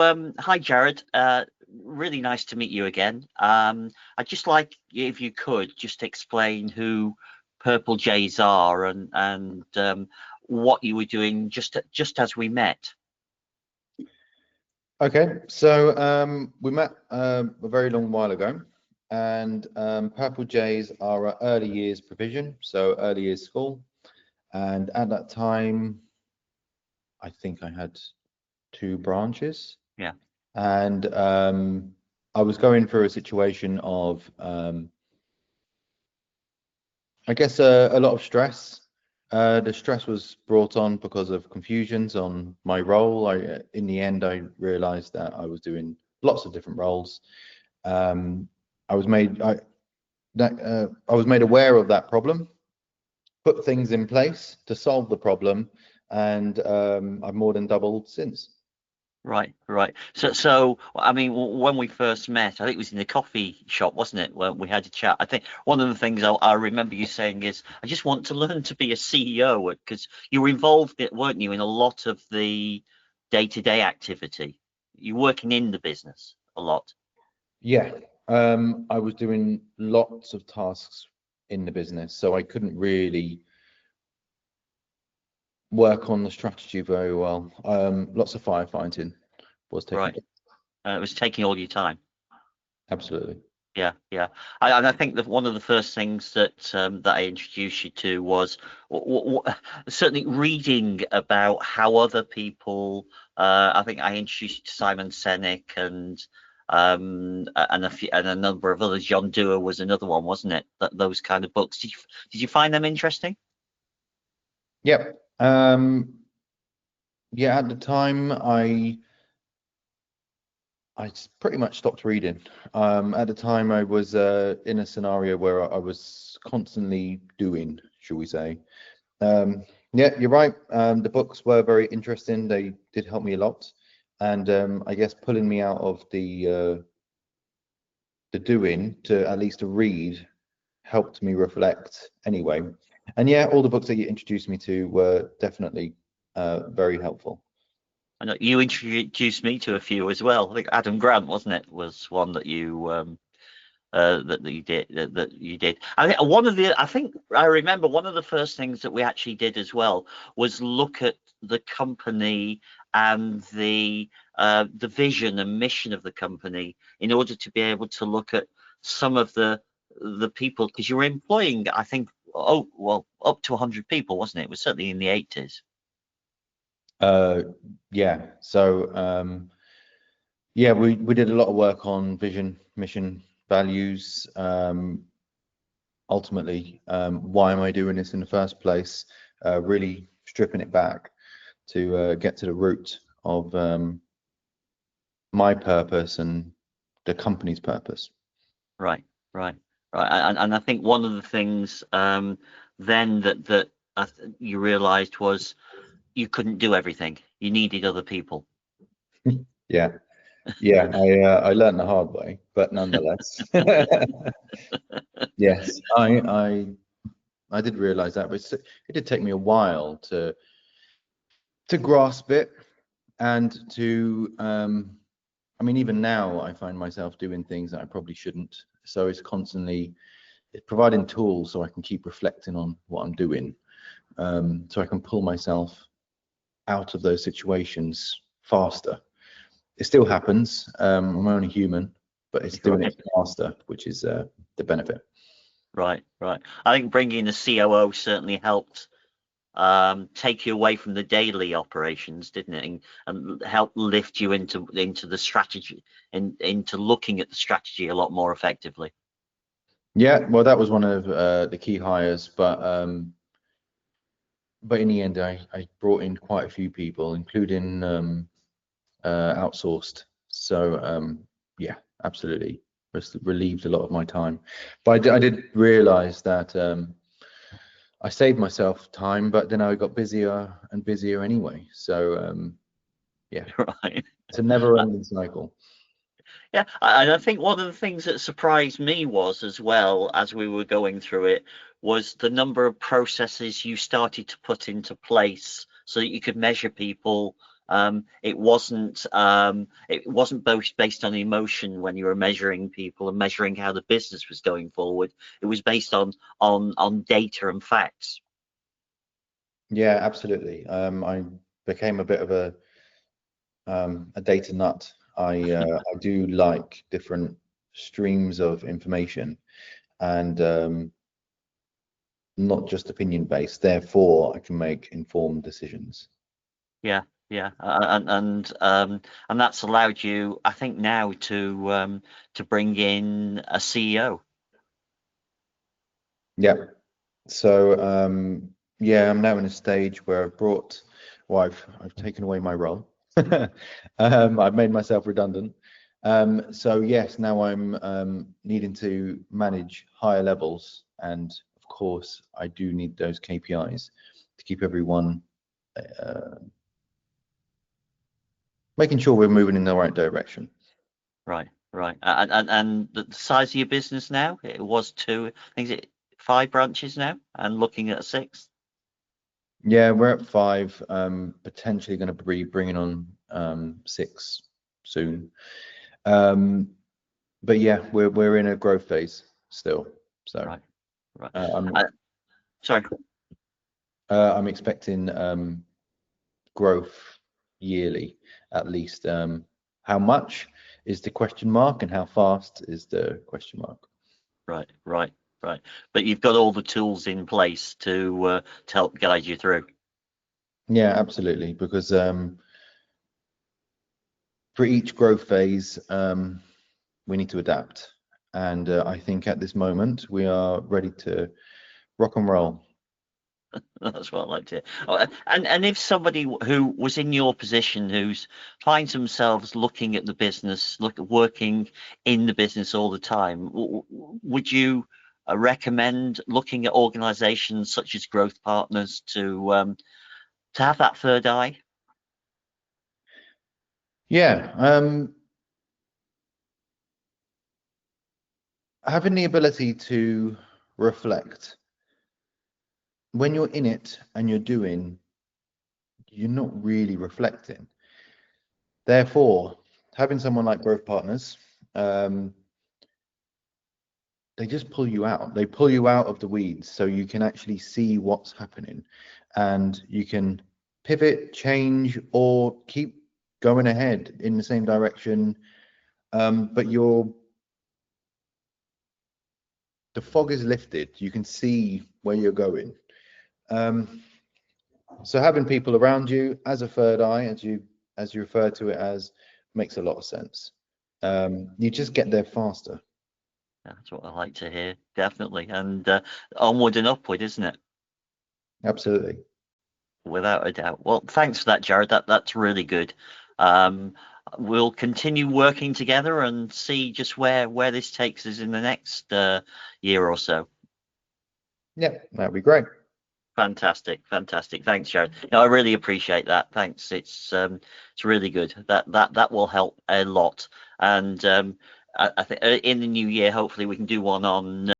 Hi, Jared. Really nice to meet you again. I'd just like if you could just explain who Purple Jays are and what you were doing just as we met. Okay, so we met a very long while ago, and Purple Jays are a early years provision, so early years school. And at that time, I think I had two branches, Yeah, and I was going through a situation of, I guess, a lot of stress. The stress was brought on because of confusions on my role. In the end, I realized that I was doing lots of different roles. Um, I was made I was made aware of that problem, put things in place to solve the problem, and I've more than doubled since. right, right. So I mean, when we first met, I think it was in the coffee shop, wasn't it? When we had a chat. I think one of the things I remember you saying is, I just want to learn to be a CEO because you were involved, weren't you, in a lot of the day-to-day activity. You're working in the business a lot. Yeah, I was doing lots of tasks in the business, so I couldn't really work on the strategy very well. Lots of firefighting was taking Right. place. It was taking all your time. Absolutely. Yeah, yeah. And I think that one of the first things that I introduced you to was certainly reading about how other people. I think I introduced you to Simon Sinek and and a number of others. John Dewar was another one, wasn't it? Those kind of books. Did you find them interesting? Yep. Yeah, at the time I pretty much stopped reading. At the time, I was in a scenario where I was constantly doing, shall we say. Um, yeah, you're right. The books were very interesting. They did help me a lot, and I guess pulling me out of the doing to at least to read helped me reflect anyway. And yeah, all the books that you introduced me to were definitely very helpful. I know you introduced me to a few as well. I think Adam Grant, wasn't it, was one that you that you did that you did. I think I remember one of the first things that we actually did as well was look at the company and the vision and mission of the company in order to be able to look at some of the people, because you were employing, I think, oh well, up to 100 people, wasn't it? It was certainly in the 80s. Uh, yeah, so yeah, we did a lot of work on vision, mission, values. Ultimately, why am I doing this in the first place? Really stripping it back to get to the root of my purpose and the company's purpose. Right, right, right. And I think one of the things then that you realised was you couldn't do everything. You needed other people. Yeah, yeah, I learned the hard way, but nonetheless, yes, I did realize that, but it did take me a while to grasp it and to I mean, even now I find myself doing things that I probably shouldn't. So it's providing tools so I can keep reflecting on what I'm doing, so I can pull myself out of those situations faster. It still happens. I'm only human, but it's doing it Right, faster, which is the benefit. right, right. I think bringing the COO certainly helped take you away from the daily operations, didn't it? And help lift you into the strategy and into looking at the strategy a lot more effectively. Yeah, well, that was one of the key hires, but in the end, I brought in quite a few people, including outsourced. So yeah, absolutely, relieved a lot of my time. But I did realize that I saved myself time, but then I got busier and busier anyway. So yeah, Right. it's a never-ending cycle. Yeah, and I think one of the things that surprised me was, as well as we were going through it, was the number of processes you started to put into place so that you could measure people It wasn't both based on emotion when you were measuring people and measuring how the business was going forward. It was based on data and facts. Yeah, absolutely. I became a bit of a data nut. I do like different streams of information, and not just opinion based. Therefore, I can make informed decisions. Yeah, yeah, and that's allowed you, I think, now to bring in a CEO. Yeah. So yeah, I'm now in a stage where I've taken away my role. I've made myself redundant. So yes, now I'm needing to manage higher levels, and of course, I do need those KPIs to keep everyone uh, making sure we're moving in the right direction. Right, right. And the size of your business now, it was two, I think, is it 5 branches now, and looking at a sixth. Yeah, we're at 5, potentially going to be bringing on 6 soon. But yeah, we're in a growth phase still. So Right, right. uh, I'm Sorry. I'm expecting growth yearly at least. How much is the question mark, and how fast is the question mark? Right, right, right. But you've got all the tools in place to help guide you through. Yeah, absolutely. Because for each growth phase, we need to adapt, and I think at this moment we are ready to rock and roll. That's what I like to hear. Oh, and if somebody who was in your position, who's finds themselves looking at the business, working in the business all the time, would you recommend looking at organisations such as Growth Partners to have that third eye? Yeah, having the ability to reflect when you're in it and you're doing, you're not really reflecting. Therefore, having someone like Growth Partners, um, they just pull you out. They pull you out of the weeds so you can actually see what's happening, and you can pivot, change, or keep going ahead in the same direction. But the fog is lifted. You can see where you're going. Um, so having people around you as a third eye, as you refer to it as, makes a lot of sense. You just get there faster. That's what I like to hear, definitely. And onward and upward, isn't it? Absolutely. Without a doubt. Well, thanks for that, Jarrod. That's really good. Um, we'll continue working together and see just where this takes us in the next year or so. Yeah, that'd be great. Fantastic, fantastic. Thanks, Jarrod. No, I really appreciate that. Thanks. It's really good. That will help a lot. And I think in the new year, hopefully, we can do one on